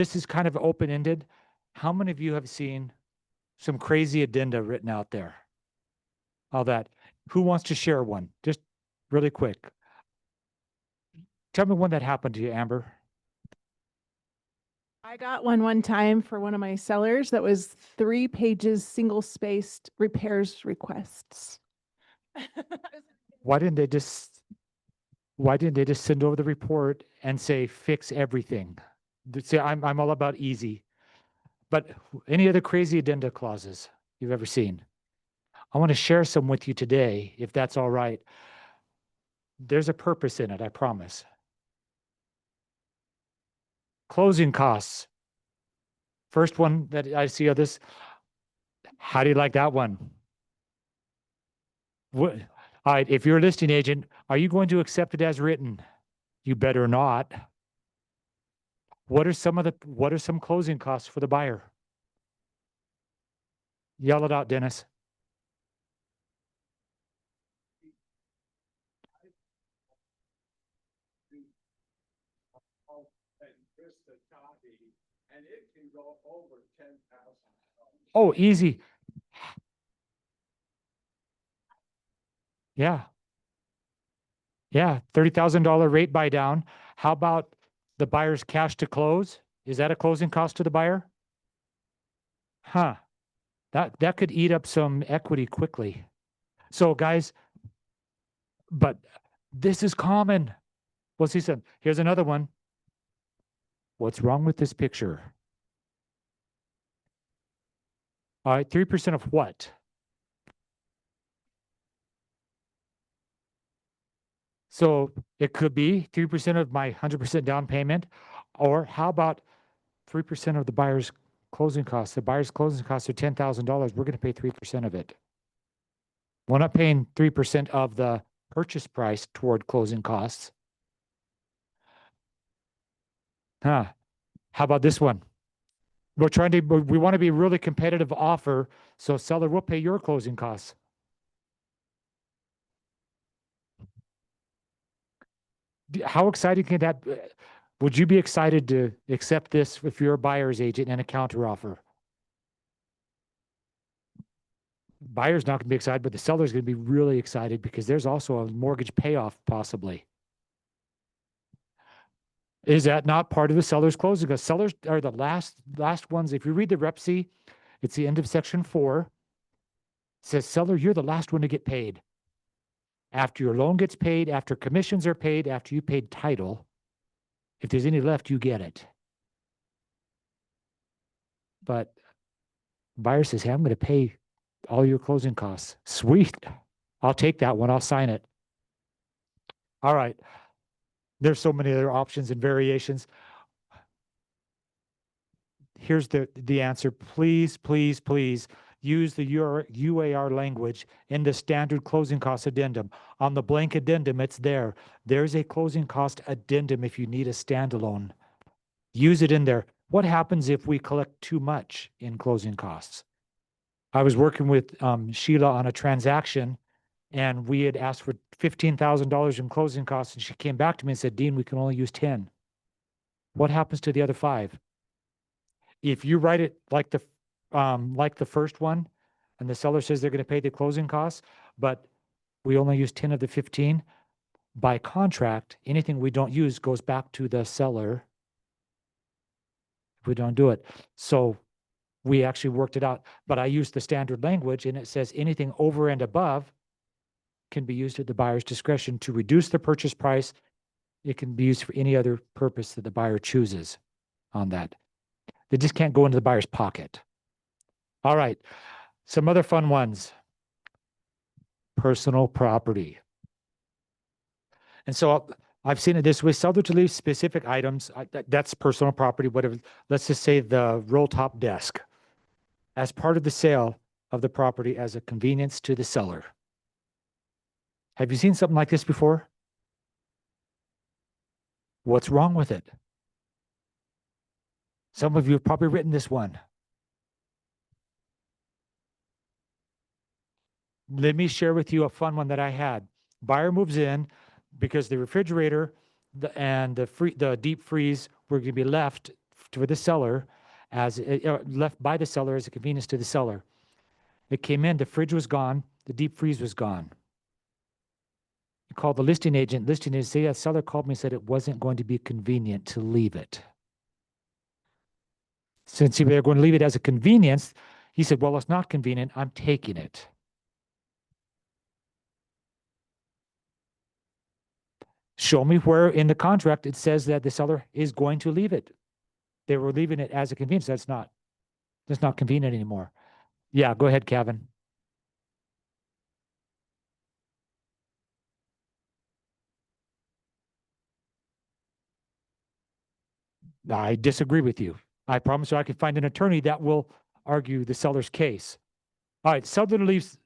this is kind of open-ended. How many of you have seen some crazy addenda written out there? All that. Who wants to share one? Just really quick. Tell me when that happened to you, Amber. I got one time for one of my sellers that was 3 pages, single spaced repairs requests. Why didn't they just send over the report and say fix everything? See, I'm all about easy. But any other crazy addenda clauses you've ever seen? I want to share some with you today, if that's all right. There's a purpose in it, I promise. Closing costs. First one that I see of this. How do you like that one? What, all right, if you're a listing agent, are you going to accept it as written? You better not. What are some closing costs for the buyer? Yell it out, Dennis. And it can go over $10,000. Oh, easy. Yeah. Yeah, $30,000 rate buy down. How about the buyer's cash to close? Is that a closing cost to the buyer? Huh. That could eat up some equity quickly. So guys, but this is common. What's he said? Here's another one. What's wrong with this picture? All right, 3% of what? So it could be 3% of my 100% down payment, or how about 3% of the buyer's closing costs? The buyer's closing costs are $10,000. We're going to pay 3% of it. We're not paying 3% of the purchase price toward closing costs. Huh. How about this one? We want to be a really competitive offer, so seller will pay your closing costs. How exciting can that be? Would you be excited to accept this if you're a buyer's agent and a counteroffer? Buyer's not going to be excited, but the seller's going to be really excited because there's also a mortgage payoff possibly. Is that not part of the seller's closing? Because sellers are the last ones. If you read the REPC, it's the end of section 4. It says, seller, you're the last one to get paid. After your loan gets paid, after commissions are paid, after you paid title, if there's any left, you get it. But buyer says, hey, I'm going to pay all your closing costs. Sweet. I'll take that one. I'll sign it. All right. There's so many other options and variations. Here's the answer. Please, please, please use the UAR language in the standard closing cost addendum. On the blank addendum, it's there. There's a closing cost addendum if you need a standalone. Use it in there. What happens if we collect too much in closing costs? I was working with Sheila on a transaction, and we had asked for $15,000 in closing costs, and she came back to me and said, Dean, we can only use 10. What happens to the other 5? If you write it like the first one, and the seller says they're going to pay the closing costs, but we only use 10 of the 15, by contract, anything we don't use goes back to the seller if we don't do it. So we actually worked it out, but I used the standard language, and it says anything over and above can be used at the buyer's discretion to reduce the purchase price. It can be used for any other purpose that the buyer chooses on that. They just can't go into the buyer's pocket. All right. Some other fun ones. Personal property. And so I've seen it this way. Seller to leave specific items. That's personal property, whatever. Let's just say the roll top desk as part of the sale of the property as a convenience to the seller. Have you seen something like this before? What's wrong with it? Some of you have probably written this one. Let me share with you a fun one that I had. Buyer moves in because the refrigerator and the deep freeze were going to be left for the seller left by the seller as a convenience to the seller. It came in, the fridge was gone, the deep freeze was gone. You called the listing agent said, yeah, seller called me and said it wasn't going to be convenient to leave it. Since they were going to leave it as a convenience, he said, well, it's not convenient, I'm taking it. Show me where in the contract it says that the seller is going to leave it. They were leaving it as a convenience. That's not convenient anymore. Yeah, go ahead, Kevin. I disagree with you. I promise you I can find an attorney that will argue the seller's case. All right, seller leaves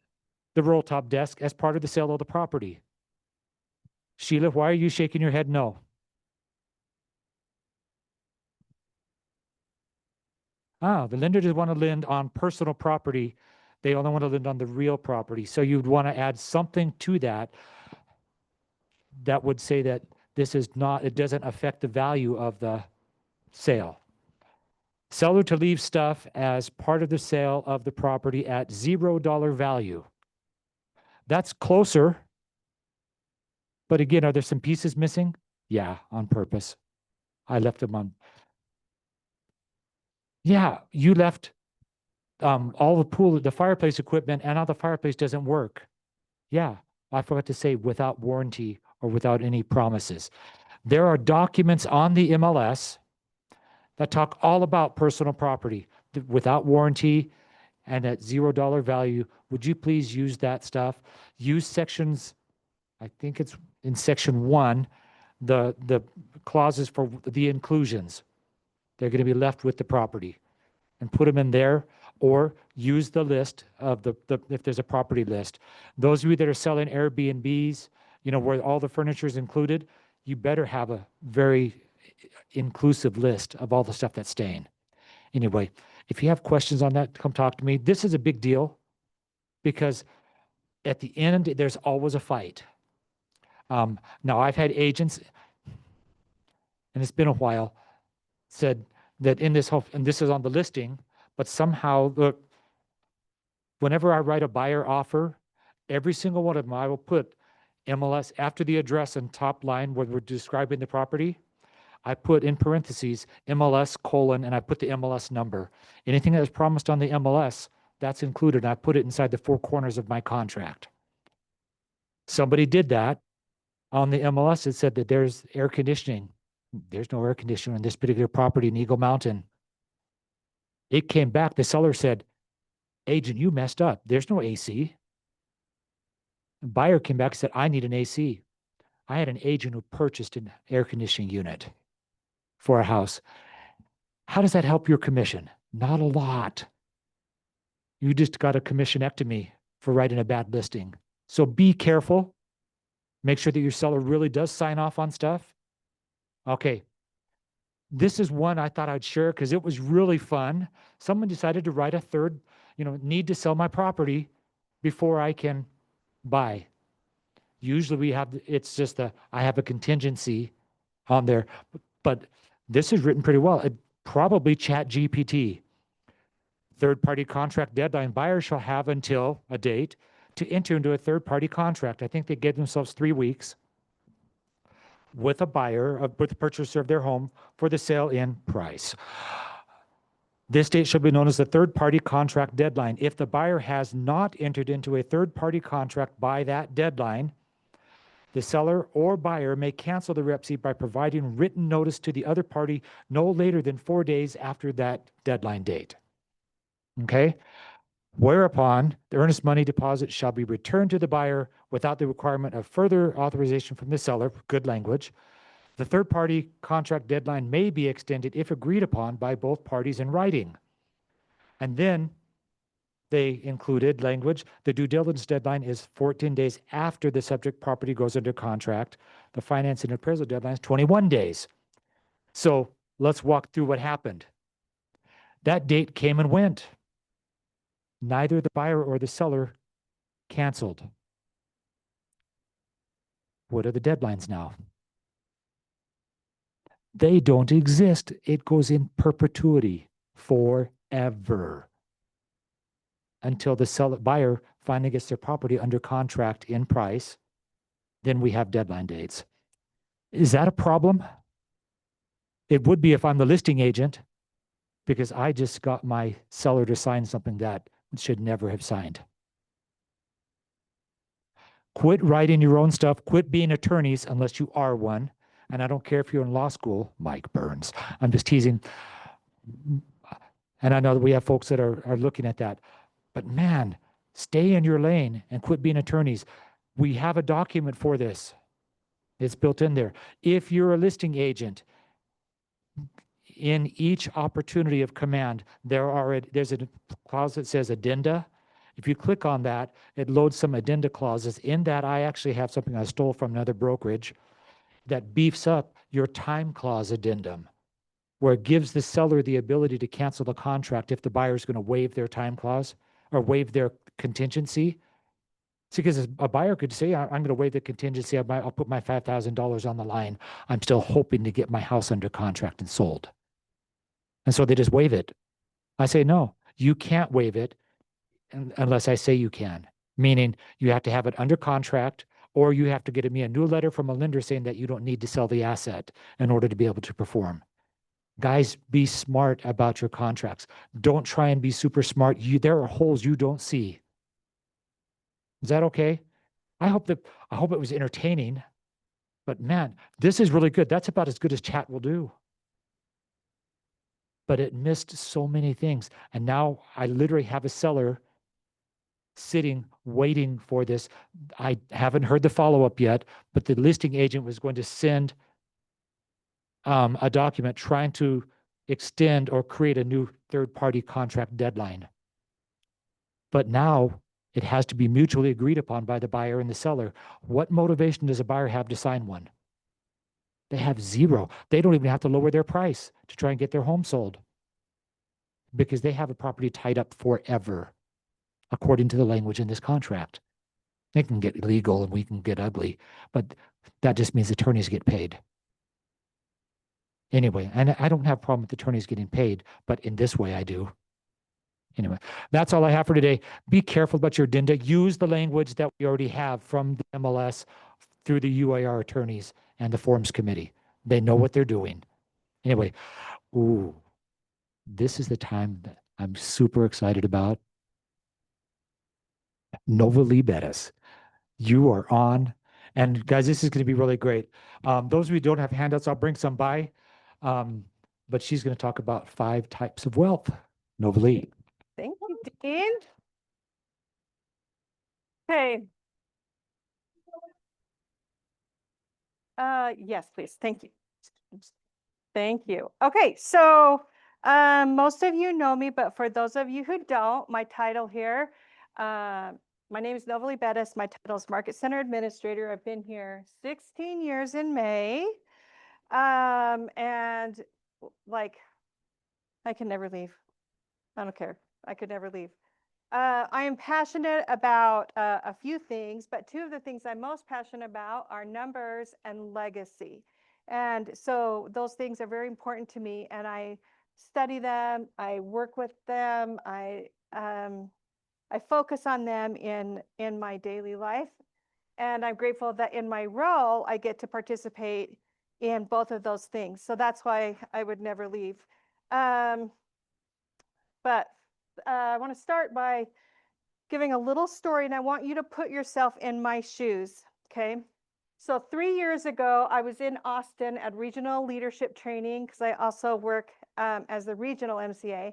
the roll top desk as part of the sale of the property. Sheila, why are you shaking your head no? The lender doesn't want to lend on personal property. They only want to lend on the real property. So you'd want to add something to that that would say that this is not, it doesn't affect the value of the sale. Seller to leave stuff as part of the sale of the property at $0 value. That's closer. But again, are there some pieces missing? Yeah, on purpose. I left them on. Yeah, you left all the fireplace equipment, and now the fireplace doesn't work. Yeah, I forgot to say without warranty or without any promises. There are documents on the MLS that talk all about personal property without warranty and at $0 value. Would you please use that stuff? Use sections, I think it's in section 1, the clauses for the inclusions. They're going to be left with the property, and put them in there, or use the list of the if there's a property list. Those of you that are selling Airbnbs, where all the furniture is included, you better have a very inclusive list of all the stuff that's staying. Anyway, if you have questions on that, come talk to me. This is a big deal because at the end, there's always a fight. Now, I've had agents, and it's been a while, said that in this whole, and this is on the listing, but somehow, look, whenever I write a buyer offer, every single one of them, I will put MLS after the address and top line where we're describing the property. I put in parentheses MLS : and I put the MLS number. Anything that was promised on the MLS, that's included. I put it inside the 4 corners of my contract. Somebody did that on the MLS. It said that there's air conditioning. There's no air conditioning on this particular property in Eagle Mountain. It came back. The seller said, agent, you messed up. There's no AC. The buyer came back and said, I need an AC. I had an agent who purchased an air conditioning unit for a house. How does that help your commission? Not a lot. You just got a commissionectomy for writing a bad listing. So be careful. Make sure that your seller really does sign off on stuff. Okay. This is one I thought I'd share because it was really fun. Someone decided to write a third, need to sell my property before I can buy. Usually it's just I have a contingency on there, but this is written pretty well. It probably ChatGPT. Third-party contract deadline. Buyer shall have until a date to enter into a third-party contract. I think they gave themselves 3 weeks with a buyer, with the purchaser of their home for the sale in price. This date shall be known as the third-party contract deadline. If the buyer has not entered into a third-party contract by that deadline, the seller or buyer may cancel the REPC by providing written notice to the other party no later than 4 days after that deadline date. Okay? Whereupon the earnest money deposit shall be returned to the buyer without the requirement of further authorization from the seller. Good language. The third-party contract deadline may be extended if agreed upon by both parties in writing. And then they included language. The due diligence deadline is 14 days after the subject property goes under contract. The financing and appraisal deadline is 21 days. So let's walk through what happened. That date came and went. Neither the buyer or the seller canceled. What are the deadlines now? They don't exist. It goes in perpetuity forever until the seller buyer finally gets their property under contract in price. Then we have deadline dates. Is that a problem? It would be if I'm the listing agent, because I just got my seller to sign something that should never have signed. Quit writing your own stuff. Quit being attorneys unless you are one. And I don't care if you're in law school, Mike Burns. I'm just teasing. And I know that we have folks that are looking at that. But man, stay in your lane and quit being attorneys. We have a document for this. It's built in there. If you're a listing agent, in each opportunity of command, there's a clause that says addenda. If you click on that, it loads some addenda clauses. In that, I actually have something I stole from another brokerage that beefs up your time clause addendum, where it gives the seller the ability to cancel the contract if the buyer is going to waive their time clause or waive their contingency. See, because a buyer could say, I'm going to waive the contingency. I'll put my $5,000 on the line. I'm still hoping to get my house under contract and sold. And so they just waive it. I say, no, you can't waive it unless I say you can, meaning you have to have it under contract, or you have to get me a new letter from a lender saying that you don't need to sell the asset in order to be able to perform. Guys, be smart about your contracts. Don't try and be super smart. There are holes you don't see. Is that okay? I hope it was entertaining, but man, this is really good. That's about as good as chat will do. But it missed so many things. And now I literally have a seller sitting, waiting for this. I haven't heard the follow-up yet, but the listing agent was going to send a document trying to extend or create a new third-party contract deadline. But now it has to be mutually agreed upon by the buyer and the seller. What motivation does a buyer have to sign one? They have zero. They don't even have to lower their price to try and get their home sold because they have a property tied up forever, according to the language in this contract. It can get illegal and we can get ugly, but that just means attorneys get paid. Anyway, and I don't have a problem with attorneys getting paid, but in this way I do. Anyway, that's all I have for today. Be careful about your addenda. Use the language that we already have from the MLS through the UAR attorneys and the forms committee. They know what they're doing. Anyway, this is the time that I'm super excited about. Novalea, you are on. And guys, this is going to be really great. Those of you who don't have handouts, I'll bring some by. But she's going to talk about 5 types of wealth. Novalea. Thank you, Dean. Okay. Yes, please. Thank you. Thank you. Okay, so most of you know me, but for those of you who don't, my title here, my name is Novalea. My title is Market Center Administrator. I've been here 16 years in May. And like, I can never leave. I don't care. I could never leave. I am passionate about a few things, but 2 of the things I'm most passionate about are numbers and legacy. And so those things are very important to me, and I study them, I work with them, I focus on them in my daily life. And I'm grateful that in my role, I get to participate in both of those things. So that's why I would never leave. But I want to start by giving a little story, and I want you to put yourself in my shoes, okay? So 3 years ago, I was in Austin at regional leadership training because I also work as the regional MCA.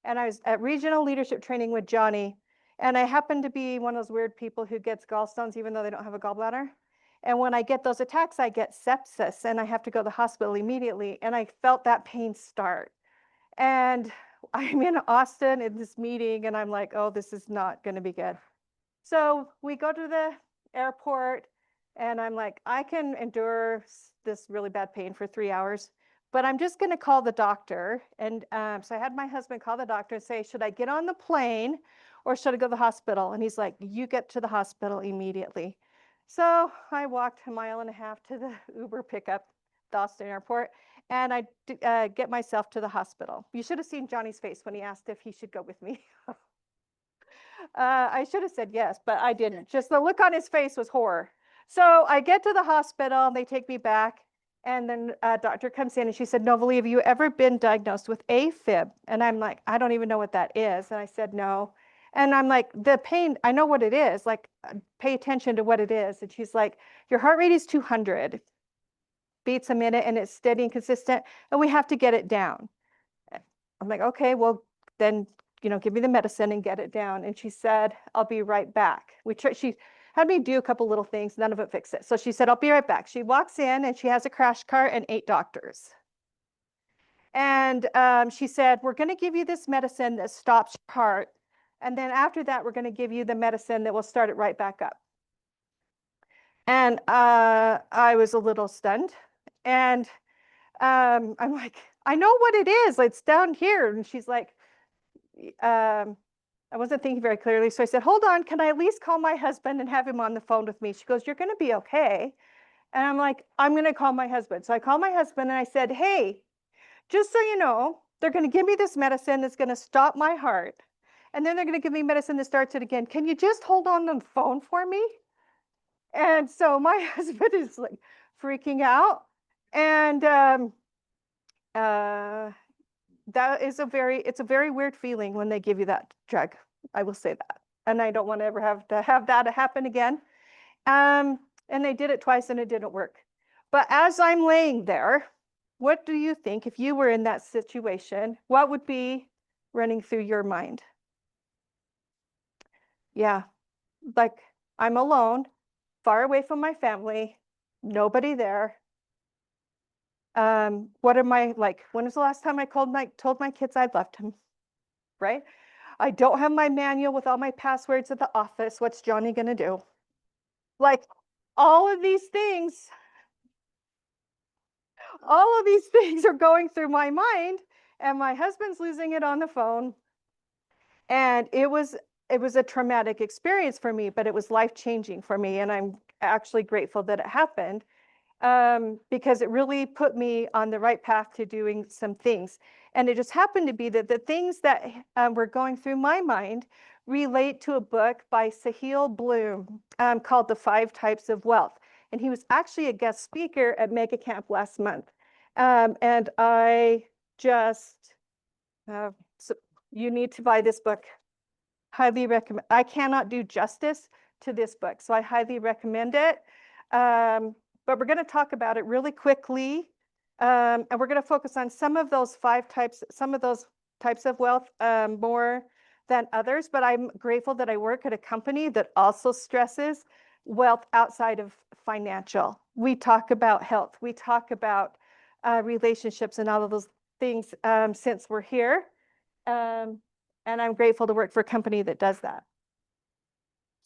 And I was at regional leadership training with Johnny. And I happen to be one of those weird people who gets gallstones even though they don't have a gallbladder. And when I get those attacks, I get sepsis and I have to go to the hospital immediately. And I felt that pain start. And I'm in Austin in this meeting and I'm like, oh, this is not going to be good. So we go to the airport and I'm like, I can endure this really bad pain for 3 hours, but I'm just going to call the doctor. And so I had my husband call the doctor and say, should I get on the plane or should I go to the hospital? And he's like, you get to the hospital immediately. So I walked 1.5 miles to the Uber pickup, the Austin airport. and I get myself to the hospital. You should have seen Johnny's face when he asked if he should go with me. I should have said yes, but I didn't. Just the look on his face was horror. So I get to the hospital and they take me back. And then a doctor comes in and she said, Novalea, have you ever been diagnosed with AFib? And I'm like, I don't even know what that is. And I said, no. And I'm like, the pain, I know what it is. Like, pay attention to what it is. And she's like, your heart rate is 200 beats a minute and it's steady and consistent. And we have to get it down. I'm like, okay, well, then, give me the medicine and get it down. And she said, I'll be right back. She had me do a couple little things, none of it fixed it. So she said, I'll be right back. She walks in and she has a crash cart and 8 doctors. And she said, we're going to give you this medicine that stops your heart. And then after that, we're going to give you the medicine that will start it right back up. And I was a little stunned. And I'm like, I know what it is. It's down here. And she's like, I wasn't thinking very clearly. So I said, hold on, can I at least call my husband and have him on the phone with me? She goes, you're going to be okay. And I'm like, I'm going to call my husband. So I called my husband and I said, hey, just so you know, they're going to give me this medicine that's going to stop my heart. And then they're going to give me medicine that starts it again. Can you just hold on the phone for me? And so my husband is like freaking out. And that is it's a very weird feeling when they give you that drug. I will say that. And I don't want to ever have that happen again. And they did it twice and it didn't work. But as I'm laying there, what do you think if you were in that situation? What would be running through your mind? Yeah, like I'm alone, far away from my family, nobody there. What am I like? When was the last time I told my kids I'd left him? Right? I don't have my manual with all my passwords at the office. What's Johnny gonna do? Like all of these things are going through my mind, and my husband's losing it on the phone. And it was a traumatic experience for me, but it was life-changing for me, and I'm actually grateful that it happened. Because it really put me on the right path to doing some things. And it just happened to be that the things that were going through my mind relate to a book by Sahil Bloom called The 5 Types of Wealth. And he was actually a guest speaker at Mega Camp last month. And I just, so you need to buy this book. Highly recommend. I cannot do justice to this book, so I highly recommend it. But we're going to talk about it really quickly, and we're going to focus on some of those types of wealth more than others. But I'm grateful that I work at a company that also stresses wealth outside of financial. We talk about health, we talk about relationships and all of those things since we're here. And I'm grateful to work for a company that does that.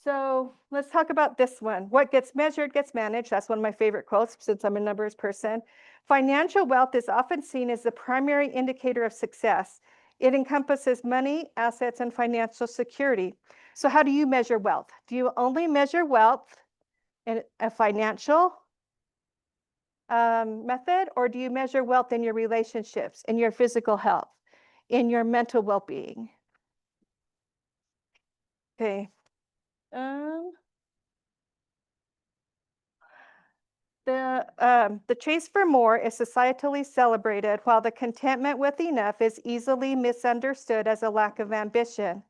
So let's talk about this one. What gets measured gets managed. That's one of my favorite quotes since I'm a numbers person. Financial wealth is often seen as the primary indicator of success. It encompasses money, assets, and financial security. So how do you measure wealth? Do you only measure wealth in a financial method, or do you measure wealth in your relationships, in your physical health, in your mental well-being? Okay. The chase for more is societally celebrated, while the contentment with enough is easily misunderstood as a lack of ambition.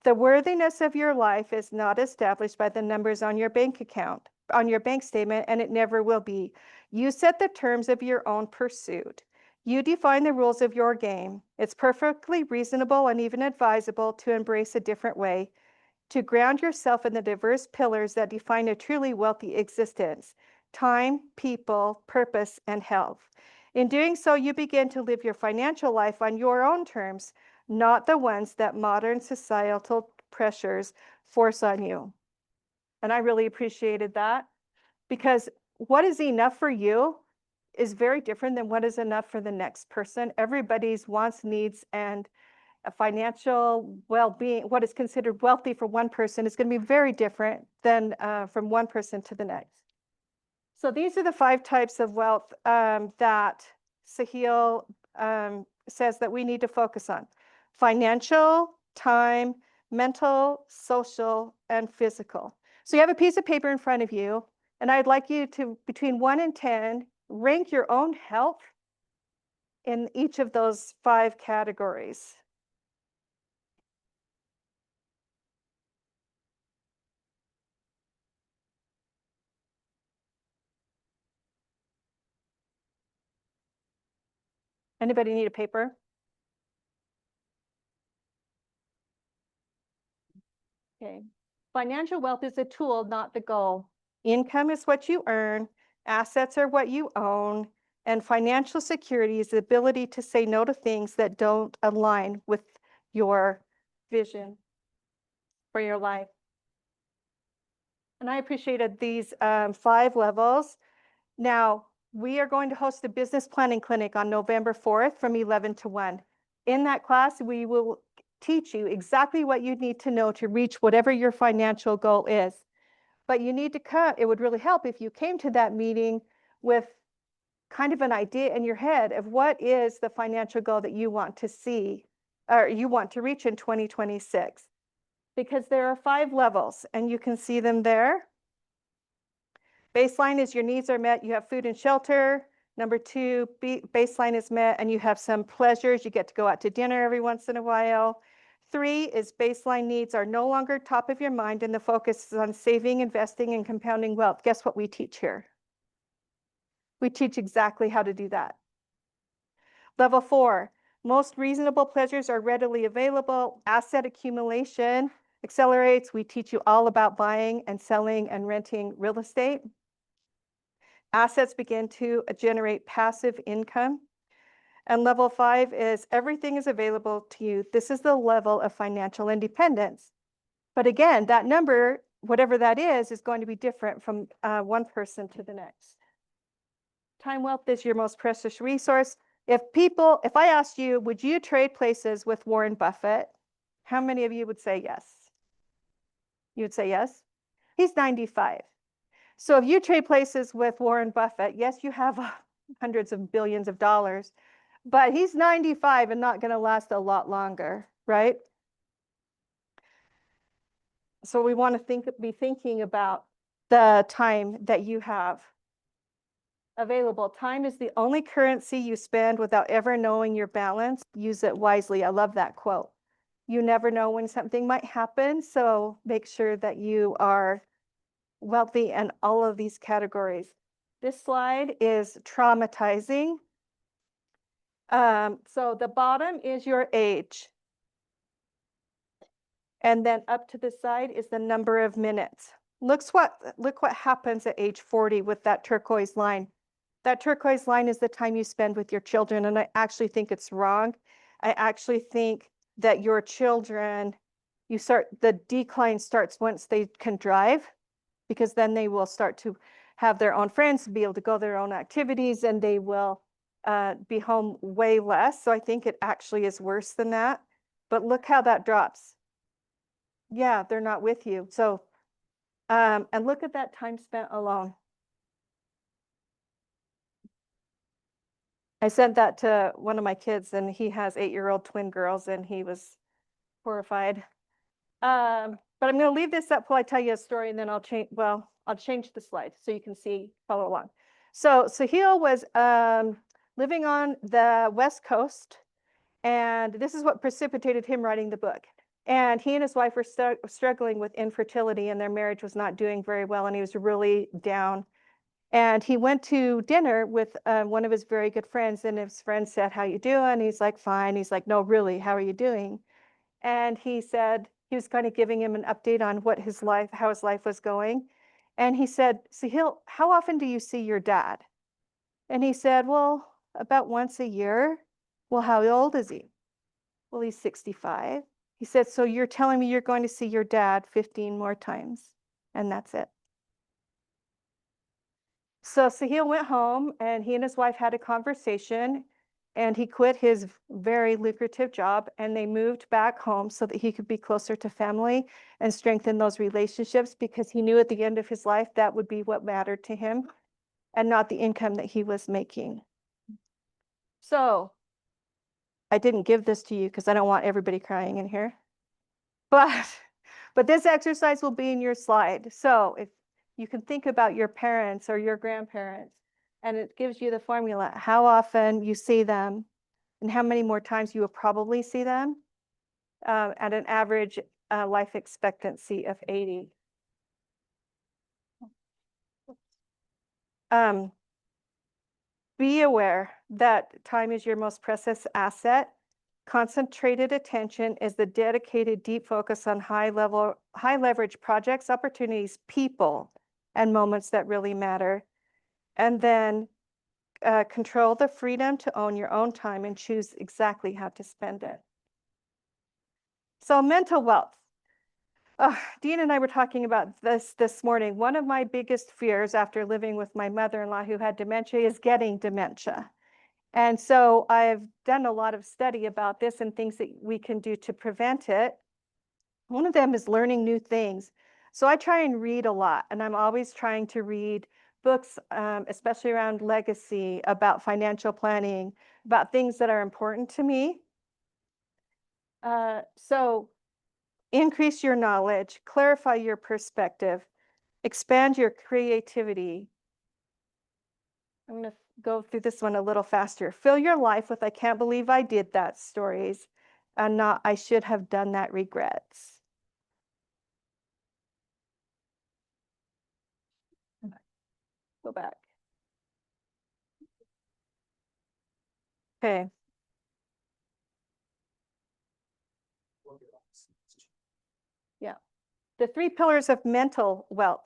The worthiness of your life is not established by the numbers on your bank account, on your bank statement, and it never will be. You set the terms of your own pursuit. You define the rules of your game. It's perfectly reasonable and even advisable to embrace a different way, to ground yourself in the diverse pillars that define a truly wealthy existence: time, people, purpose, and health. In doing so, you begin to live your financial life on your own terms, not the ones that modern societal pressures force on you. And I really appreciated that, because what is enough for you is very different than what is enough for the next person. Everybody's wants, needs, and a financial well-being, what is considered wealthy for one person, is going to be very different than from one person to the next. So these are the 5 types of wealth that Sahil says that we need to focus on: financial, time, mental, social, and physical. So you have a piece of paper in front of you, and I'd like you to, between 1 and 10, rank your own health in each of those 5 categories. Anybody need a paper? Okay. Financial wealth is a tool, not the goal. Income is what you earn, assets are what you own, and financial security is the ability to say no to things that don't align with your vision for your life. And I appreciated these 5 levels. Now, we are going to host a business planning clinic on November 4th from 11 to 1. In that class, we will teach you exactly what you need to know to reach whatever your financial goal is. But you need to come, it would really help if you came to that meeting with kind of an idea in your head of what is the financial goal that you want to see or you want to reach in 2026. Because there are 5 levels and you can see them there. Baseline is your needs are met, you have food and shelter. Number 2, baseline is met and you have some pleasures. You get to go out to dinner every once in a while. 3 is baseline needs are no longer top of your mind and the focus is on saving, investing, and compounding wealth. Guess what we teach here? We teach exactly how to do that. Level 4, most reasonable pleasures are readily available. Asset accumulation accelerates. We teach you all about buying and selling and renting real estate. Assets begin to generate passive income. And level 5 is everything is available to you. This is the level of financial independence. But again, that number, whatever that is going to be different from one person to the next. Time wealth is your most precious resource. If I asked you, would you trade places with Warren Buffett? How many of you would say yes? You would say yes? He's 95. So if you trade places with Warren Buffett, yes, you have hundreds of billions of dollars, but he's 95 and not going to last a lot longer, right? So we want to be thinking about the time that you have available. Time is the only currency you spend without ever knowing your balance. Use it wisely. I love that quote. You never know when something might happen, so make sure that you are wealthy in all of these categories. This slide is traumatizing. So the bottom is your age. And then up to the side is the number of minutes. Look what happens at age 40 with that turquoise line. That turquoise line is the time you spend with your children, and I actually think it's wrong. I actually think that your children, the decline starts once they can drive, because then they will start to have their own friends, be able to go their own activities, and they will be home way less. So I think it actually is worse than that. But look how that drops. Yeah, they're not with you. So, and look at that time spent alone. I sent that to one of my kids, and he has 8-year-old twin girls, and he was horrified. But I'm going to leave this up while I tell you a story, and then I'll change the slide so you can follow along. So Sahil was living on the West Coast, and this is what precipitated him writing the book. And he and his wife were struggling with infertility, and their marriage was not doing very well, and he was really down. And he went to dinner with one of his very good friends, and his friend said, "How you doing?" He's like, "Fine." He's like, "No, really, how are you doing?" And he said, he was kind of giving him an update on how his life was going. And he said, "Sahil, how often do you see your dad?" And he said, "Well, about once a year." "Well, how old is he?" "Well, he's 65. He said, "So you're telling me you're going to see your dad 15 more times?" And that's it. So Sahil went home, and he and his wife had a conversation, and he quit his very lucrative job, and they moved back home so that he could be closer to family and strengthen those relationships, because he knew at the end of his life that would be what mattered to him and not the income that he was making. So I didn't give this to you because I don't want everybody crying in here. But this exercise will be in your slide. So if you can think about your parents or your grandparents, and it gives you the formula, how often you see them and how many more times you will probably see them at an average life expectancy of 80. Be aware that time is your most precious asset. Concentrated attention is the dedicated deep focus on high leverage projects, opportunities, people, and moments that really matter. And then control the freedom to own your own time and choose exactly how to spend it. So mental wealth. Dean and I were talking about this morning. One of my biggest fears after living with my mother-in-law who had dementia is getting dementia. And so I've done a lot of study about this and things that we can do to prevent it. One of them is learning new things. So I try and read a lot, and I'm always trying to read books, especially around legacy, about financial planning, about things that are important to me. So increase your knowledge, clarify your perspective, expand your creativity. I'm going to go through this one a little faster. Fill your life with I can't believe I did that stories and not I should have done that regrets. Go back. Okay. Yeah. The 3 pillars of mental wealth.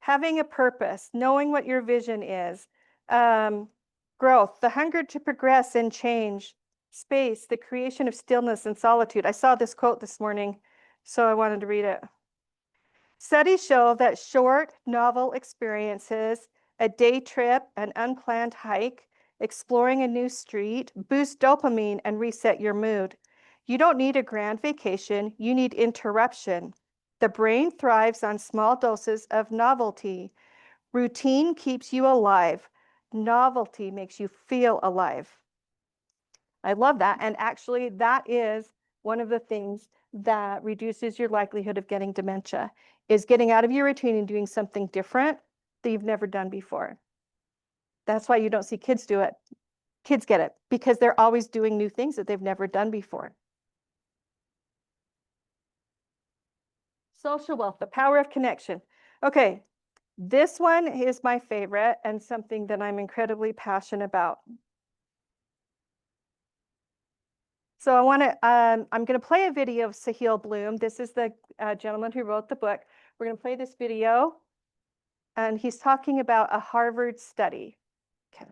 Having a purpose, knowing what your vision is, growth, the hunger to progress and change, space, the creation of stillness and solitude. I saw this quote this morning, so I wanted to read it. Studies show that short, novel experiences, a day trip, an unplanned hike, exploring a new street, boost dopamine and reset your mood. You don't need a grand vacation, you need interruption. The brain thrives on small doses of novelty. Routine keeps you alive. Novelty makes you feel alive. I love that. And actually, that is one of the things that reduces your likelihood of getting dementia, is getting out of your routine and doing something different that you've never done before. That's why you don't see kids do it. Kids get it because they're always doing new things that they've never done before. Social wealth, the power of connection. Okay, this one is my favorite and something that I'm incredibly passionate about. So I'm going to play a video of Sahil Bloom. This is the gentleman who wrote the book. We're going to play this video, and he's talking about a Harvard study. Okay.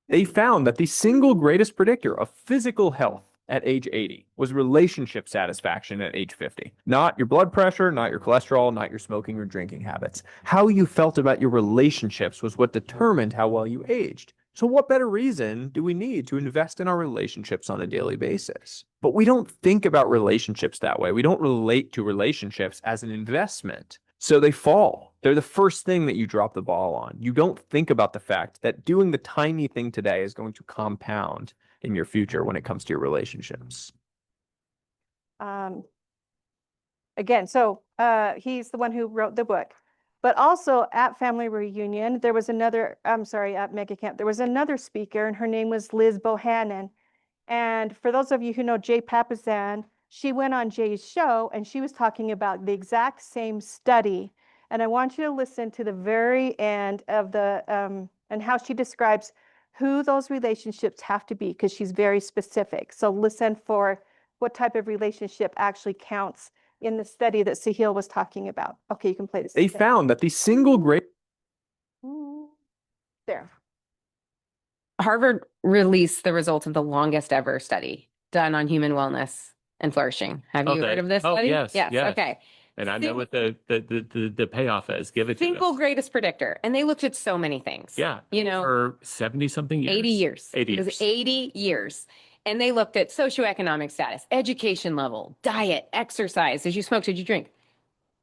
They found that the single greatest predictor of physical health at age 80 was relationship satisfaction at age 50. Not your blood pressure, not your cholesterol, not your smoking or drinking habits. How you felt about your relationships was what determined how well you aged. So what better reason do we need to invest in our relationships on a daily basis? But we don't think about relationships that way. We don't relate to relationships as an investment. So they fall. They're the first thing that you drop the ball on. You don't think about the fact that doing the tiny thing today is going to compound in your future when it comes to your relationships. Again, so he's the one who wrote the book. But also at Family Reunion, there was another, at Mega Camp, there was another speaker, and her name was Liz Bohannon. And for those of you who know Jay Papasan, she went on Jay's show, and she was talking about the exact same study. And I want you to listen to the very end of the, and how she describes who those relationships have to be, because she's very specific. So listen for what type of relationship actually counts in the study that Sahil was talking about. Okay, you can play this. They found that the single great There. Harvard released the results of the longest ever study done on human wellness and flourishing. Have you heard of this study? Yes. Okay. And I know what the payoff is. Give it to Single us. greatest predictor. And they looked at so many things. Yeah. You know, For 70 something years. 80 years. 80 It was years. 80 years. And they looked at socioeconomic status, education level, diet, exercise. Did you smoke? Did you drink?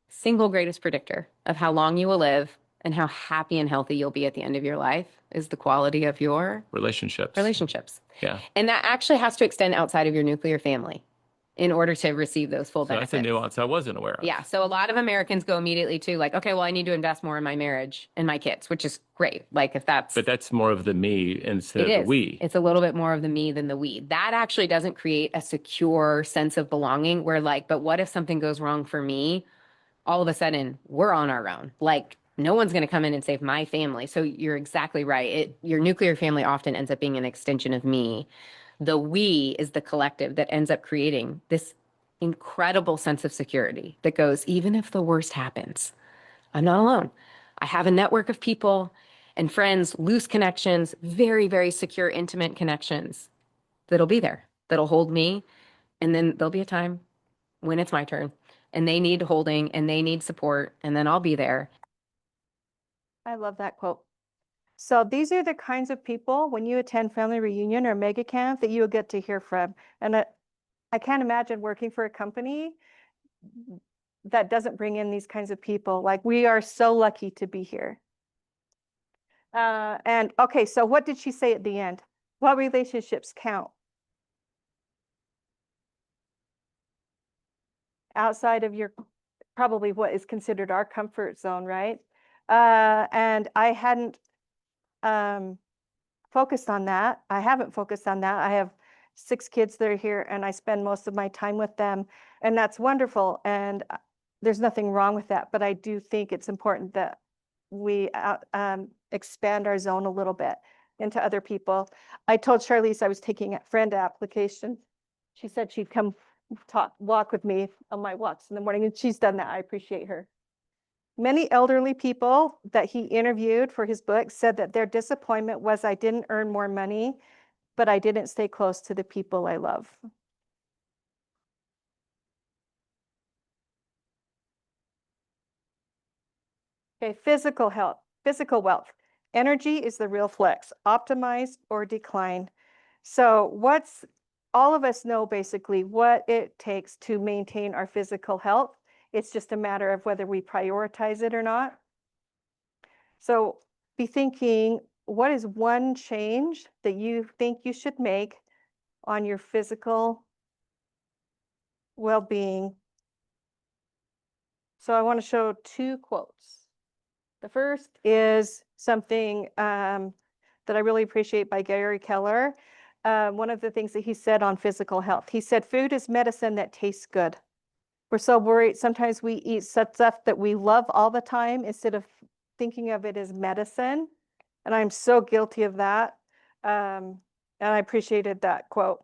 Single greatest predictor of how long you will live and how happy and healthy you'll be at the end of your life is the quality of your Relationships. relationships. Yeah. And that actually has to extend outside of your nuclear family in order to receive those full So that's benefits. a nuance I wasn't aware of. Yeah. So a lot of Americans go immediately to like, okay, well, I need to invest more in my marriage and my kids, which is great. Like if that's, But that's more of the me instead it of the is. we. It's a little bit more of the me than the we. That actually doesn't create a secure sense of belonging where like, but what if something goes wrong for me? All of a sudden we're on our own. Like no one's going to come in and save my family. So you're exactly right. Your nuclear family often ends up being an extension of me. The we is the collective that ends up creating this incredible sense of security that goes, even if the worst happens, I'm not alone. I have a network of people and friends, loose connections, very, very secure, intimate connections that'll be there, that'll hold me. And then there'll be a time when it's my turn and they need holding and they need support. And then I'll be there. I love that quote. So these are the kinds of people when you attend family reunion or mega camp that you'll get to hear from. And I can't imagine working for a company that doesn't bring in these kinds of people. Like we are so lucky to be here. And okay, so what did she say at the end? What relationships count? Outside of your, probably what is considered our comfort zone, right? And I hadn't focused on that. I haven't focused on that. I have 6 kids that are here and I spend most of my time with them, and that's wonderful. And there's nothing wrong with that, but I do think it's important that we expand our zone a little bit into other people. I told Charlize I was taking a friend application. She said she'd come walk with me on my walks in the morning, and she's done that. I appreciate her. Many elderly people that he interviewed for his book said that their disappointment was, I didn't earn more money, but I didn't stay close to the people I love. Okay, physical health, physical wealth. Energy is the real flex, optimize or decline. So all of us know basically what it takes to maintain our physical health. It's just a matter of whether we prioritize it or not. So be thinking, what is one change that you think you should make on your physical well-being? So I want to show 2 quotes. The first is something that I really appreciate by Gary Keller. One of the things that he said on physical health, he said, food is medicine that tastes good. We're so worried. Sometimes we eat such stuff that we love all the time instead of thinking of it as medicine. And I'm so guilty of that. And I appreciated that quote.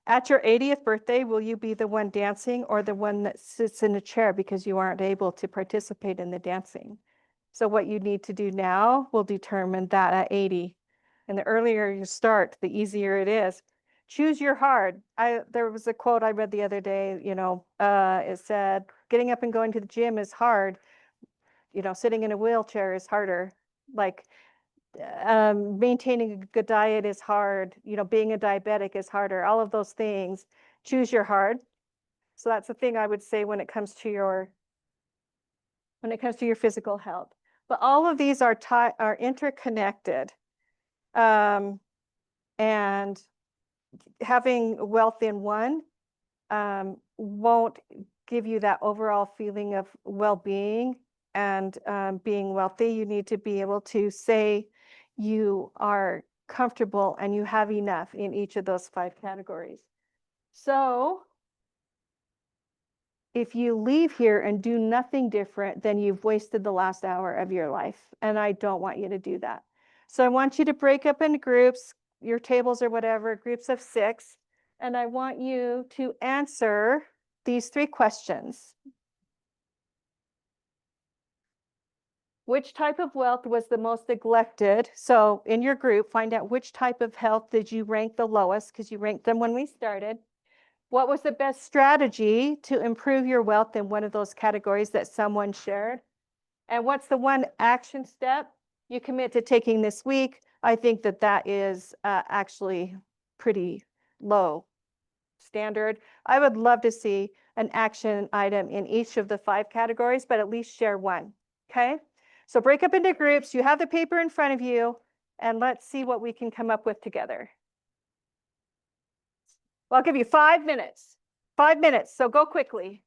At your 80th birthday, will you be the one dancing or the one that sits in a chair because you aren't able to participate in the dancing? So what you need to do now will determine that at 80. And the earlier you start, the easier it is. Choose your hard. There was a quote I read the other day, it said, getting up and going to the gym is hard. Sitting in a wheelchair is harder. Like maintaining a good diet is hard. Being a diabetic is harder. All of those things. Choose your hard. So that's the thing I would say when it comes to your physical health. But all of these are interconnected. And having wealth in one won't give you that overall feeling of well-being and being wealthy. You need to be able to say you are comfortable and you have enough in each of those 5 categories. So if you leave here and do nothing different, then you've wasted the last hour of your life. And I don't want you to do that. So I want you to break up into groups, your tables or whatever, groups of 6. And I want you to answer these 3 questions. Which type of wealth was the most neglected? So in your group, find out which type of health did you rank the lowest, because you ranked them when we started. What was the best strategy to improve your wealth in one of those categories that someone shared? And what's the one action step you commit to taking this week? I think that is actually pretty low standard. I would love to see an action item in each of the 5 categories, but at least share one, okay? So break up into groups. You have the paper in front of you, and let's see what we can come up with together. Well, I'll give you 5 minutes. 5 minutes, so go quickly.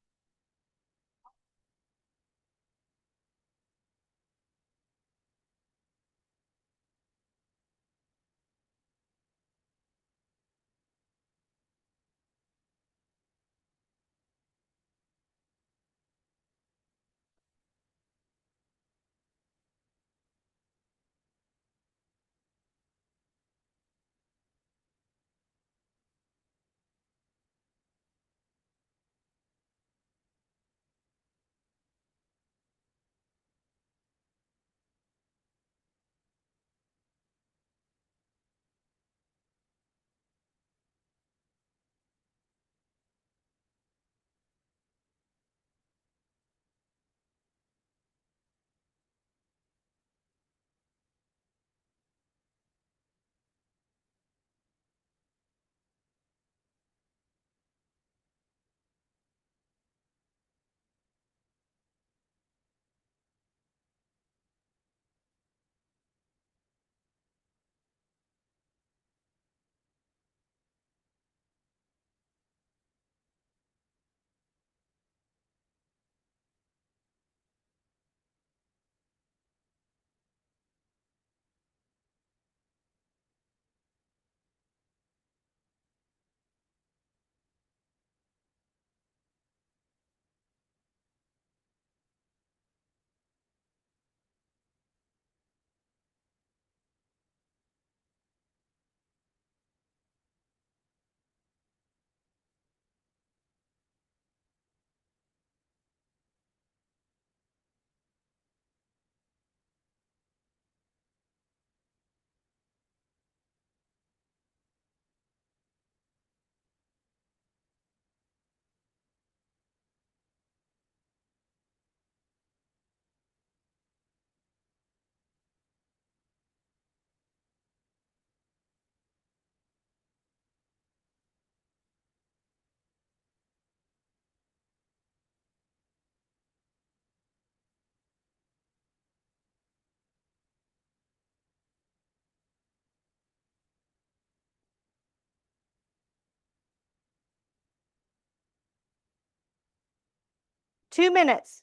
Two minutes.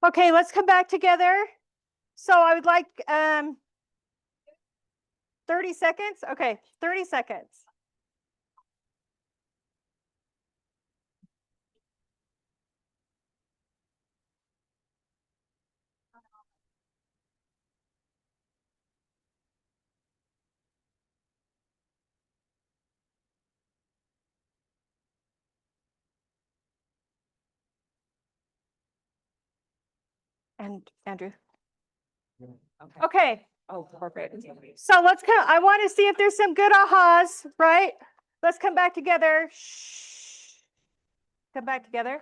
Okay, let's come back together. So I would like 30 seconds. Okay, 30 seconds. And Andrew. Okay. Oh, perfect. So let's come, I want to see if there's some good ahas, right? Let's come back together. Shh. Come back together.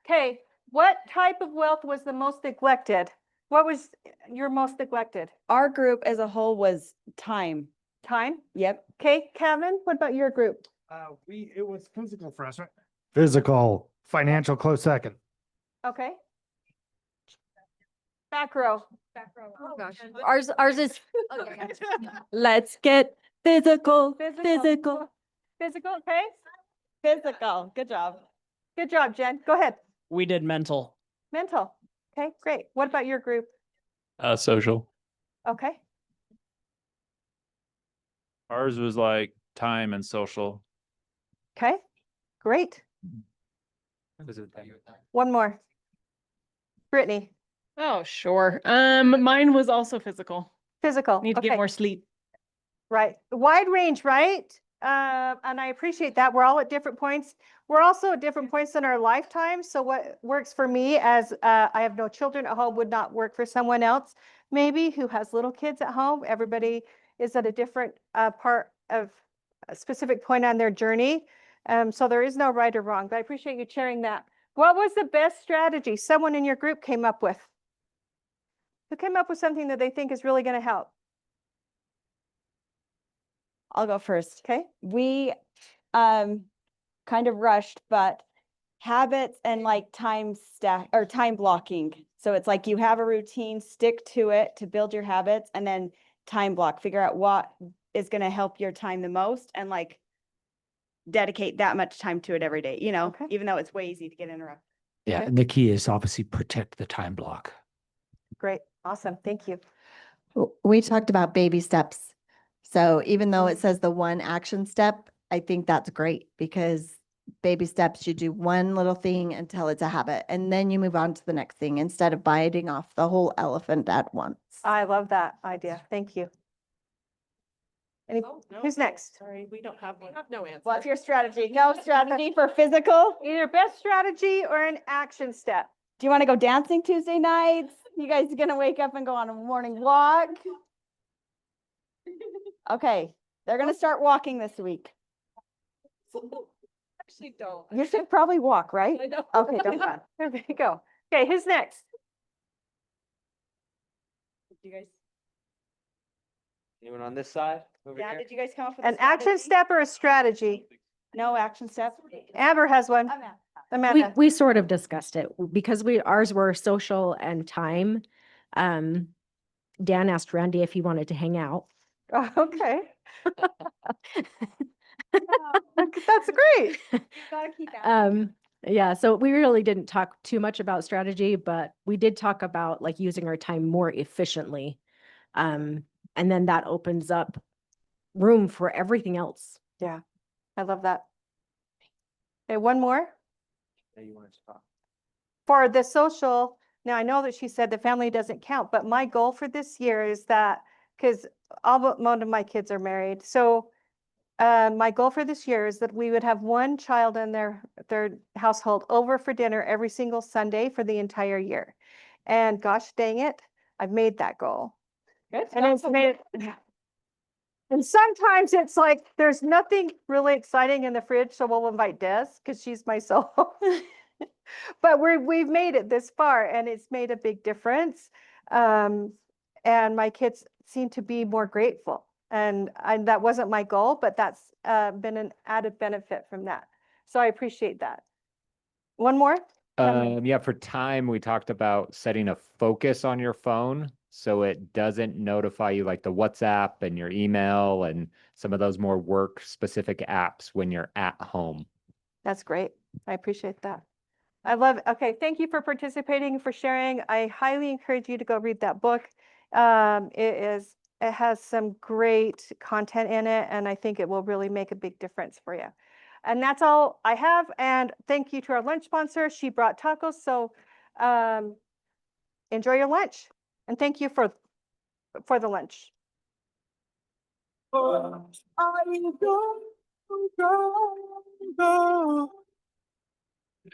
Okay, what type of wealth was the most neglected? What was your most neglected? Our group as a whole was time. Time? Yep. Okay, Kevin, what about your group? It was physical for us, right? Physical, financial close second. Okay. Back row. Oh gosh. Ours is let's get physical, physical, Physical, okay. physical. Good job. Good job, Jen. Go ahead. We did mental. Mental. Okay, great. What about your group? Social. Okay. Ours was like time and social. Okay, great. One more. Brittany, Oh, sure. Mine was also physical. physical. Need to Okay, get more sleep. right. Wide range, right? And I appreciate that. We're all at different points. We're also at different points in our lifetime. So what works for me as I have no children at home would not work for someone else, maybe who has little kids at home. Everybody is at a different part of a specific point on their journey. So there is no right or wrong, but I appreciate you sharing that. What was the best strategy someone in your group came up with? Who came up with something that they think is really going to help? I'll go first. Okay. We kind of rushed, but habits and like time stack or time blocking. So it's like you have a routine, stick to it to build your habits, and then time block, figure out what is going to help your time the most, and like dedicate that much time to it every day, you know, Okay. even though it's way easy to get interrupted. Yeah, Okay. and the key is obviously protect the time block. Great. Awesome. Thank you. We talked about baby steps. So even though Mm. it says the one action step, I think that's great because baby steps, you do one little thing until it's a habit and then you move on to the next thing instead of biting off the whole elephant at once. I love that idea. Thank you. Who's next? Sorry, we don't have one. No answer. What's your strategy? No strategy for physical? Either best strategy or an action step. Do you want to go dancing Tuesday nights? You guys gonna wake up and go on a morning walk? Okay, they're gonna start walking this week. Actually don't. You should probably walk, right? I know. Okay, don't run. There we go. Okay, who's next? You guys, Anyone on this side? Over yeah, here? did you guys come up with a An action strategy? step or a strategy? No action step? Amber has one. Amanda. We sort of discussed it because ours were social and time. Dan asked Randy if he wanted to hang out. Oh, okay. That's great. Gotta keep asking. Yeah, so we really didn't talk too much about strategy, but we did talk about like using our time more efficiently. And then that opens up room for everything else. Yeah, I love that. Okay, one more. Yeah, you wanted to talk. For the social, now I know that she said the family doesn't count, but my goal for this year is that, because all but one of my kids are married. So my goal for this year is that we would have one child in their household over for dinner every single Sunday for the entire year. And gosh dang it, I've made that goal. Good And it's made it. And sometimes it's like, there's nothing really exciting in the fridge, so we'll invite Des because she's my soul. But we've made it this far and it's made a big difference. And my kids seem to be more grateful. And that wasn't my goal, but that's been an added benefit from that. So I appreciate that. One more? Yeah, for time, we talked about setting a focus on your phone so it doesn't notify you like the WhatsApp and your email and some of those more work specific apps when you're at home. That's great. I appreciate that. I love it. Okay, thank you for participating, for sharing. I highly encourage you to go read that book. It has some great content in it, and I think it will really make a big difference for you. And that's all I have. And thank you to our lunch sponsor. She brought tacos, so enjoy your lunch. And thank you for the lunch. Are you going, go, go?